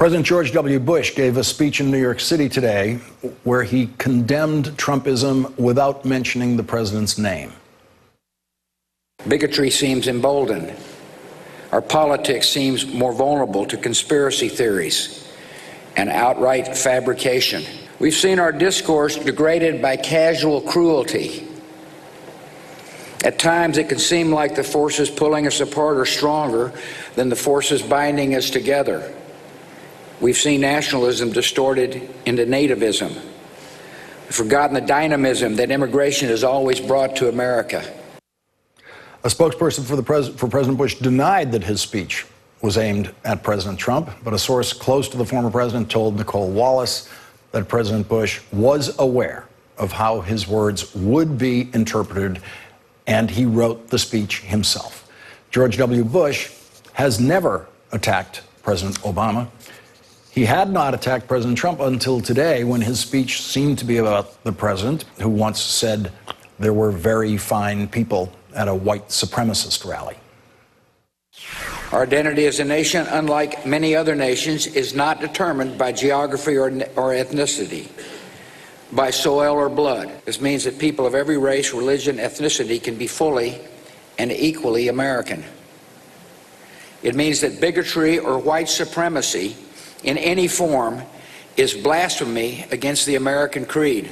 President George W. Bush gave a speech in New York City today where he condemned Trumpism without mentioning the president's name. Bigotry seems emboldened. Our politics seems more vulnerable to conspiracy theories and outright fabrication. We've seen our discourse degraded by casual cruelty. At times, it can seem like the forces pulling us apart are stronger than the forces binding us together. We've seen nationalism distorted into nativism. We've forgotten the dynamism that immigration has always brought to America. A spokesperson for President Bush denied that his speech was aimed at President Trump, but a source close to the former president told Nicole Wallace that President Bush was aware of how his words would be interpreted, and he wrote the speech himself. George W. Bush has never attacked President Obama. He had not attacked President Trump until today, when his speech seemed to be about the president, who once said there were very fine people at a white supremacist rally. Our identity as a nation, unlike many other nations, is not determined by geography or ethnicity, by soil or blood. This means that people of every race, religion, ethnicity can be fully and equally American. It means that bigotry or white supremacy in any form is blasphemy against the American creed.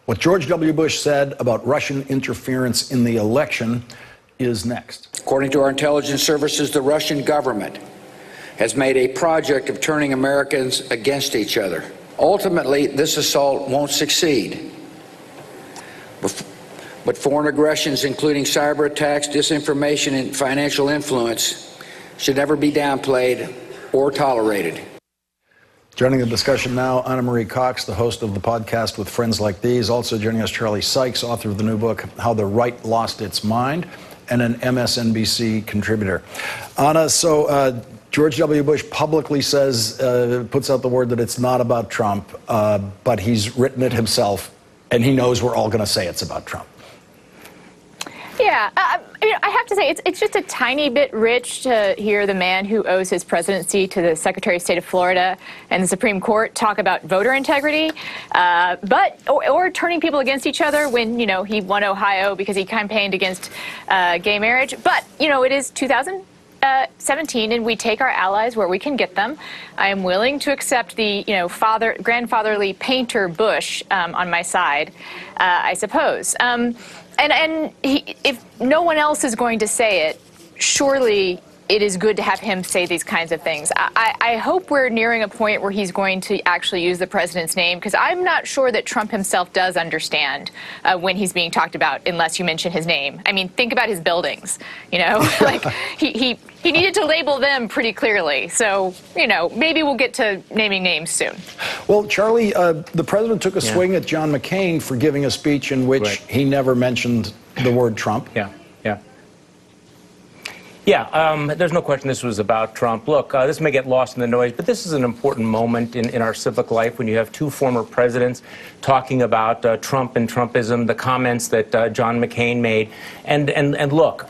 What George W. Bush said about Russian interference in the election is next. According to our intelligence services, the Russian government has made a project of turning Americans against each other. Ultimately, this assault won't succeed. But foreign aggressions, including cyber attacks, disinformation, and financial influence, should never be downplayed or tolerated. Joining the discussion now, Anna Marie Cox, the host of the podcast With Friends Like These. Also joining us, Charlie Sykes, author of the new book, How the Right Lost Its Mind, and an MSNBC contributor. Anna, so George W. Bush publicly says, puts out the word that it's not about Trump, but he's written it himself, and he knows we're all going to say it's about Trump. Yeah, I have to say, it's just a tiny bit rich to hear the man who owes his presidency to the Secretary of State of Florida and the Supreme Court talk about voter integrity, or turning people against each other when, you know, he won Ohio because he campaigned against gay marriage. But, you know, it is 2017, and we take our allies where we can get them. I am willing to accept the, you know, grandfatherly painter Bush on my side, I suppose. And if no one else is going to say it, surely it is good to have him say these kinds of things. I hope we're nearing a point where he's going to actually use the president's name, because I'm not sure that Trump himself does understand when he's being talked about, unless you mention his name. I mean, think about his buildings, you know, like he needed to label them pretty clearly. So, you know, maybe we'll get to naming names soon. Well, Charlie, the president took a swing at John McCain for giving a speech in which he never mentioned the word Trump. There's no question this was about Trump. Look, this may get lost in the noise, but this is an important moment in our civic life when you have two former presidents talking about Trump and Trumpism, the comments that John McCain made. And look,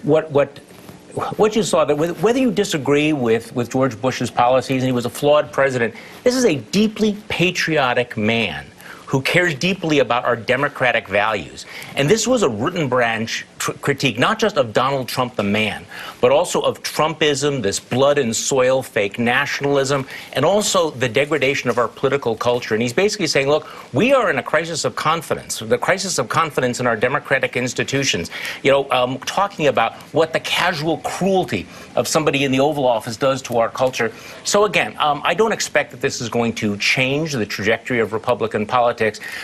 what you saw, that whether you disagree with George Bush's policies, and he was a flawed president, this is a deeply patriotic man who cares deeply about our democratic values. And this was a root and branch critique, not just of Donald Trump the man, but also of Trumpism, this blood and soil fake nationalism, and also the degradation of our political culture. And he's basically saying, look, we are in a crisis of confidence, the crisis of confidence in our democratic institutions. You know, talking about what the casual cruelty of somebody in the Oval Office does to our culture. So again, I don't expect that this is going to change the trajectory of Republican politics.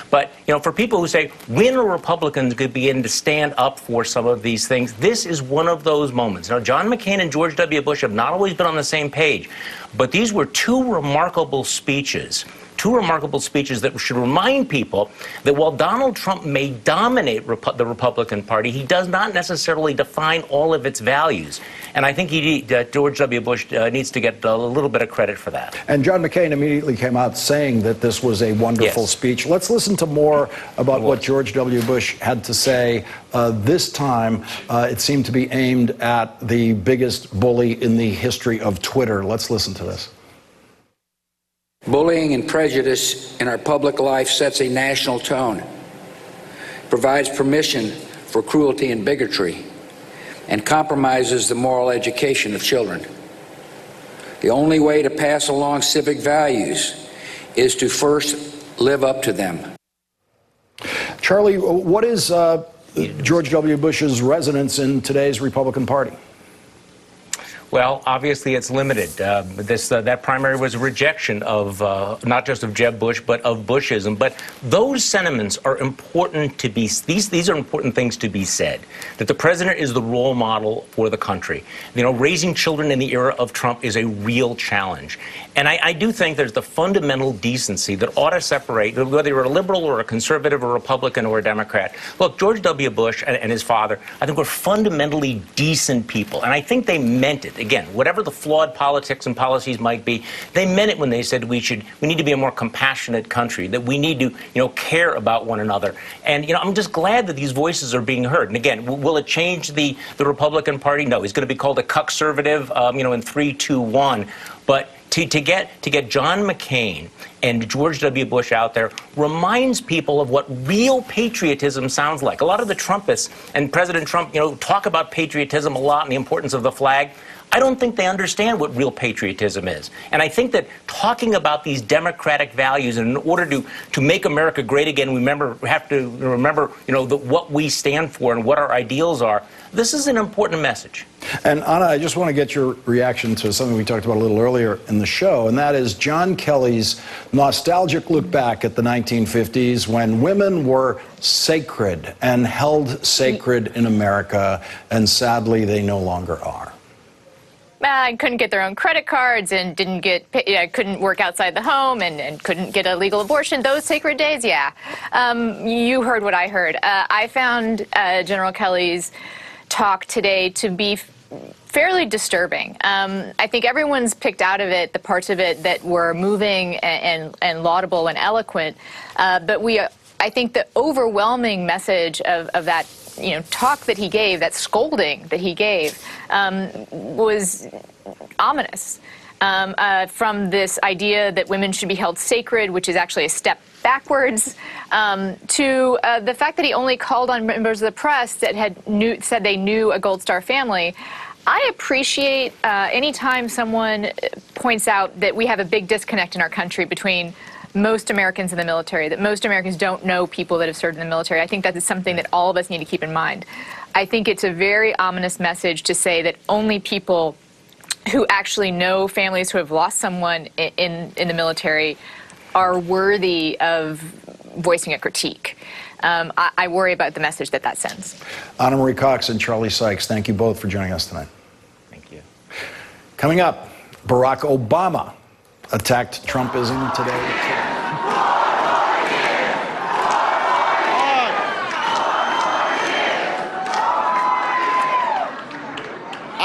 But, you know, for people who say, when are Republicans going to begin to stand up for some of these things, this is one of those moments. Now, John McCain and George W. Bush have not always been on the same page, but these were two remarkable speeches two remarkable speeches that should remind people that while Donald Trump may dominate the Republican Party, he does not necessarily define all of its values. And I think George W. Bush needs to get a little bit of credit for that. And John McCain immediately came out saying that this was a wonderful speech. Let's listen to more about what George W. Bush had to say. This time, it seemed to be aimed at the biggest bully in the history of Twitter. Let's listen to this. Bullying and prejudice in our public life sets a national tone, provides permission for cruelty and bigotry, and compromises the moral education of children. The only way to pass along civic values is to first live up to them. Charlie, what is George W. Bush's resonance in today's Republican Party? Well, obviously it's limited. That primary was a rejection of not just of Jeb Bush, but of Bushism. But those sentiments are important to be. These are important things to be said. That the president is the role model for the country. You know, raising children in the era of Trump is a real challenge. And I do think there's the fundamental decency that ought to separate whether you're a liberal or a conservative or a Republican or a Democrat. Look, George W. Bush and his father, I think, were fundamentally decent people, and I think they meant it. Again, whatever the flawed politics and policies might be, they meant it when they said we need to be a more compassionate country, that we need to, care about one another. And, I'm just glad that these voices are being heard. And again, will it change the Republican Party? No, he's going to be called a cuck-servative, in 3, 2, 1. But to get John McCain and George W. Bush out there reminds people of what real patriotism sounds like. A lot of the Trumpists and President Trump, talk about patriotism a lot and the importance of the flag. I don't think they understand what real patriotism is. And I think that talking about these democratic values, and in order to make America great again, we have to remember, what we stand for and what our ideals are. This is an important message. And Anna, I just want to get your reaction to something we talked about a little earlier in the show, and that is John Kelly's nostalgic look back at the 1950s when women were sacred and held sacred in America, and sadly they no longer are. And couldn't get their own credit cards and couldn't work outside the home and couldn't get a legal abortion. Those sacred days, yeah. You heard what I heard. I found General Kelly's talk today to be fairly disturbing. I think everyone's picked out of it the parts of it that were moving and laudable and eloquent, but I think the overwhelming message of that talk that he gave, that scolding that he gave, was ominous. From this idea that women should be held sacred, which is actually a step backwards, to the fact that he only called on members of the press that said they knew a Gold Star family. I appreciate any time someone points out that we have a big disconnect in our country between most Americans in the military, that most Americans don't know people that have served in the military. I think that is something that all of us need to keep in mind. I think it's a very ominous message to say that only people who actually know families who have lost someone in the military are worthy of voicing a critique. I worry about the message that sends. Anna Marie Cox and Charlie Sykes, thank you both for joining us tonight. Thank you. Coming up, Barack Obama attacked Trumpism today.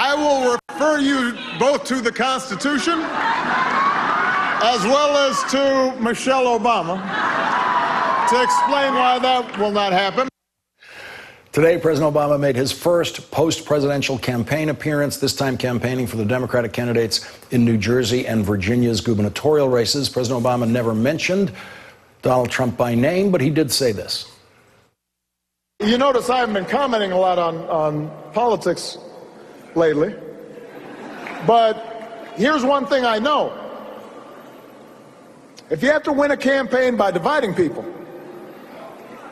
I will refer you both to the Constitution as well as to Michelle Obama to explain why that will not happen. Today, President Obama made his first post-presidential campaign appearance, this time campaigning for the Democratic candidates in New Jersey and Virginia's gubernatorial races. President Obama never mentioned Donald Trump by name, but he did say this. You notice I haven't been commenting a lot on politics lately, but here's one thing I know. If you have to win a campaign by dividing people,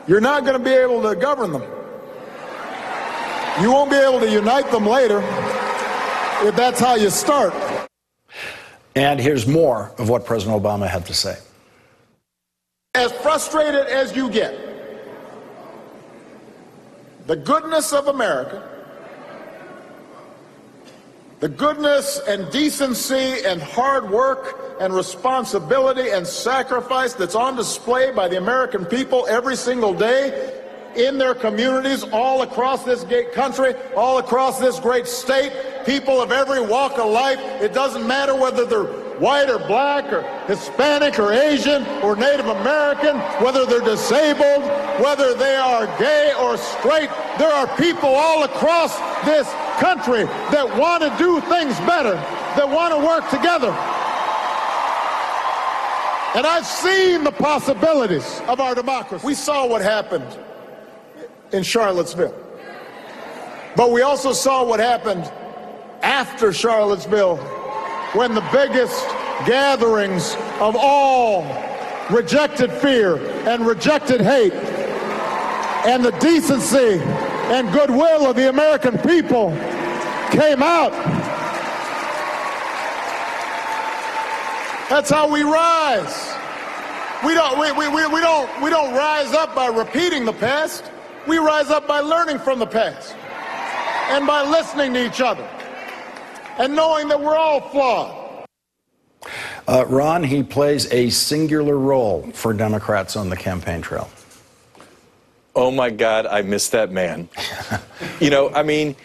you're not going to be able to govern them. You won't be able to unite them later if that's how you start. And here's more of what President Obama had to say. As frustrated as you get, the goodness of America The goodness and decency and hard work and responsibility and sacrifice that's on display by the American people every single day in their communities all across this great country, all across this great state, people of every walk of life. It doesn't matter whether they're white or black or Hispanic or Asian or Native American, whether they're disabled, whether they are gay or straight. There are people all across this country that want to do things better, that want to work together. And I've seen the possibilities of our democracy. We saw what happened in Charlottesville. But we also saw what happened after Charlottesville, when the biggest gatherings of all rejected fear and rejected hate, and the decency and goodwill of the American people came out. That's how we rise. We don't rise up by repeating the past. We rise up by learning from the past and by listening to each other and knowing that we're all flawed. Ron, he plays a singular role for Democrats on the campaign trail. Oh, my God, I miss that man. You know, I mean,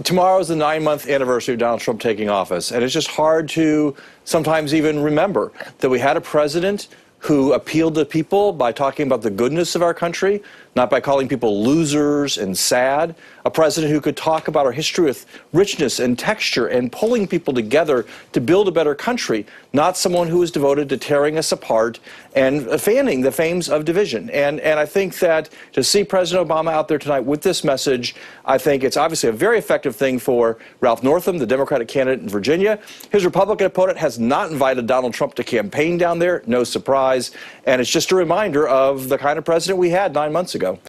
tomorrow is the 9-month anniversary of Donald Trump taking office, and it's just hard to sometimes even remember that we had a president who appealed to people by talking about the goodness of our country, not by calling people losers and sad. A president who could talk about our history with richness and texture and pulling people together to build a better country, not someone who was devoted to tearing us apart and fanning the flames of division. And I think that to see President Obama out there tonight with this message, I think it's obviously a very effective thing for Ralph Northam, the Democratic candidate in Virginia. His Republican opponent has not invited Donald Trump to campaign down there, no surprise. And it's just a reminder of the kind of president we had 9 months ago.